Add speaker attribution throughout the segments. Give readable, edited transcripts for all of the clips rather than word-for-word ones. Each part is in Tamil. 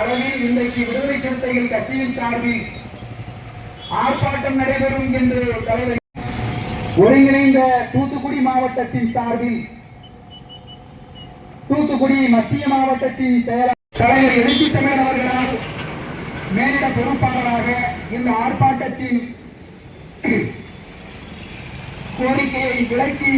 Speaker 1: அளவில் இன்றைக்கு விடுதலை சிறுத்தைகள் கட்சியின் சார்பில் ஆர்ப்பாட்டம் நடைபெறும் என்று தலைவர் ஒருங்கிணைந்த தூத்துக்குடி மாவட்டத்தின் சார்பில் தூத்துக்குடி மத்திய மாவட்டத்தின் செயலாளர் தலைவர் எழுச்சி தமிழன் அவர்களால் மேலிட பொறுப்பாளராக இந்த ஆர்ப்பாட்டத்தின் கோரிக்கையை விளக்கி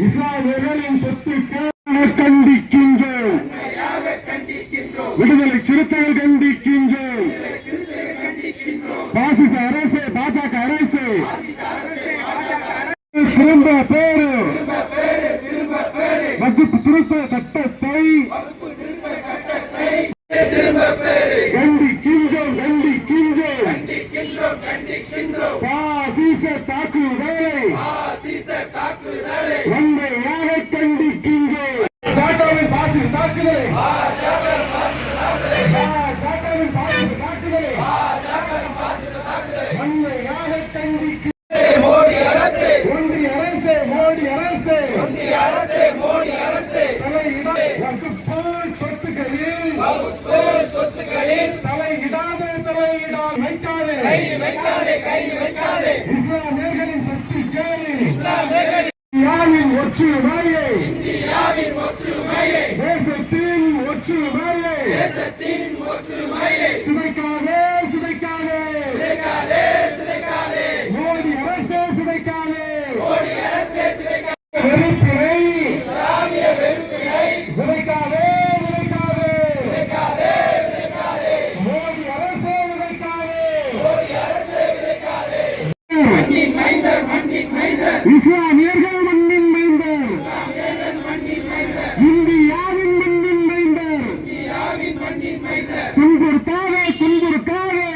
Speaker 2: இஸ்லாமியர்களின் சொத்துக்களை கண்டிக்கின்றோம். விடுதலை சிறுத்தைகள் கண்டிக்கின்றோம். பாசிச அரசு, பாஜக அரசு திரும்ப பேரு வகுப்பு திருத்த சட்டத்தை கண்டிக்கின்றோம். பாசிச தாக்குதலை வன்மையாக கண்டிக்கின்றோம். பாஜகவின் பாசிச தாக்குதலை வன்மையாக கண்டிக்கின்றோம். இஸ்லாமியர்களின் இந்தியாவின் ஒற்றுமையை தேசத்தின் ஒற்றுமையை சிதைக்காதே மோடி அரசே சிதைக்காதே வெறுப்பினை விதைக்காதே மோடி அரசே விதைக்காதே இஸ்லாமியர்கள் மண்ணின் மைந்தர், இந்தியாவின் மண்ணின் மைந்தர், துன்புறுத்தாதே.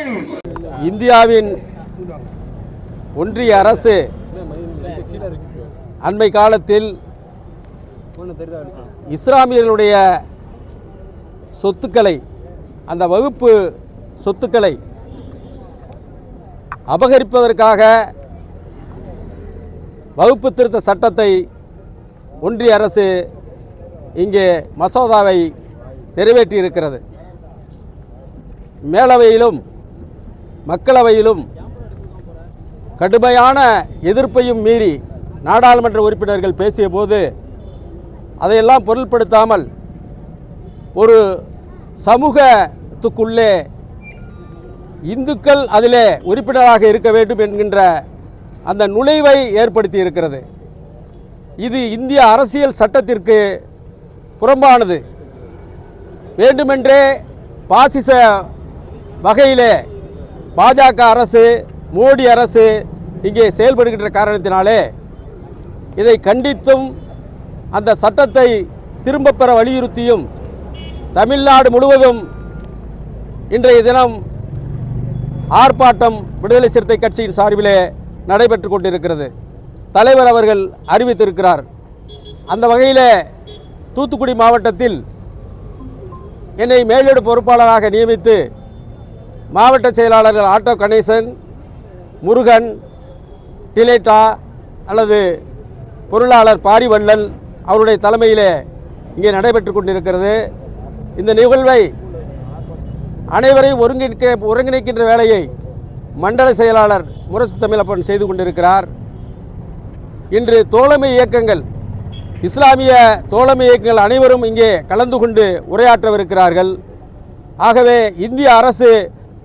Speaker 3: இந்தியாவின் ஒன்றிய அரசு அண்மை காலத்தில் இஸ்லாமியர்களுடைய சொத்துக்களை, அந்த வகுப்பு சொத்துக்களை அபகரிப்பதற்காக வகுப்பு திருத்த சட்டத்தை ஒன்றிய அரசு இங்கே மசோதாவை நிறைவேற்றியிருக்கிறது. மேலவையிலும் மக்களவையிலும் கடுமையான எதிர்ப்பையும் மீறி நாடாளுமன்ற உறுப்பினர்கள் பேசிய போது அதையெல்லாம் பொருட்படுத்தாமல் ஒரு சமூகத்துக்குள்ளே இந்துக்கள் அதிலே உறுப்பினராக இருக்க வேண்டும் என்கின்ற அந்த நுழைவை ஏற்படுத்தி இருக்கிறது. இது இந்திய அரசியல் சட்டத்திற்கு புறம்பானது. வேண்டுமென்றே பாசிச வகையிலே பாஜக அரசு, மோடி அரசு இங்கே செயல்படுகின்ற காரணத்தினாலே இதை கண்டித்தும் அந்த சட்டத்தை திரும்பப் பெற வலியுறுத்தியும் தமிழ்நாடு முழுவதும் இன்றைய தினம் ஆர்ப்பாட்டம் விடுதலை சிறுத்தை கட்சியின் சார்பிலே நடைபெற்று கொண்டிருக்கிறது. தலைவர் அவர்கள் அறிவித்திருக்கிறார். அந்த வகையில் தூத்துக்குடி மாவட்டத்தில் என்னை மேலிட பொறுப்பாளராக நியமித்து மாவட்ட செயலாளர்கள் ஆட்டோ கணேசன், முருகன், டிலேட்டா அல்லது பொருளாளர் பாரிவள்ளல் அவருடைய தலைமையிலே இங்கே நடைபெற்று கொண்டிருக்கிறது. இந்த நிகழ்வை அனைவரையும் ஒருங்கிணைக்கின்ற வேலையை மண்டல செயலாளர் முரசு தமிழப்பன் செய்து கொண்டிருக்கிறார். இன்று தோழமை இயக்கங்கள், இஸ்லாமிய தோழமை இயக்கங்கள் அனைவரும் இங்கே கலந்து கொண்டு உரையாற்றவிருக்கிறார்கள். ஆகவே இந்திய அரசு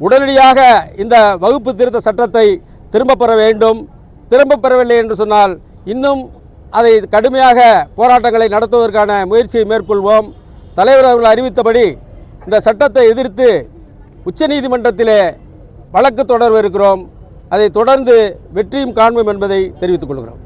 Speaker 3: உடனடியாக இந்த வகுப்பு திருத்த சட்டத்தை திரும்பப் பெற வேண்டும். திரும்பப் பெறவில்லை என்று சொன்னால் இன்னும் அதை கடுமையாக போராட்டங்களை நடத்துவதற்கான முயற்சியை மேற்கொள்வோம். தலைவர் அவர்கள் அறிவித்தபடி இந்த சட்டத்தை எதிர்த்து உச்சநீதிமன்றத்திலே வழக்கு தொடர்வ இருக்கிறோம். அதை தொடர்ந்து வெற்றியும் காண்போம் என்பதை தெரிவித்துக் கொள்கிறோம்.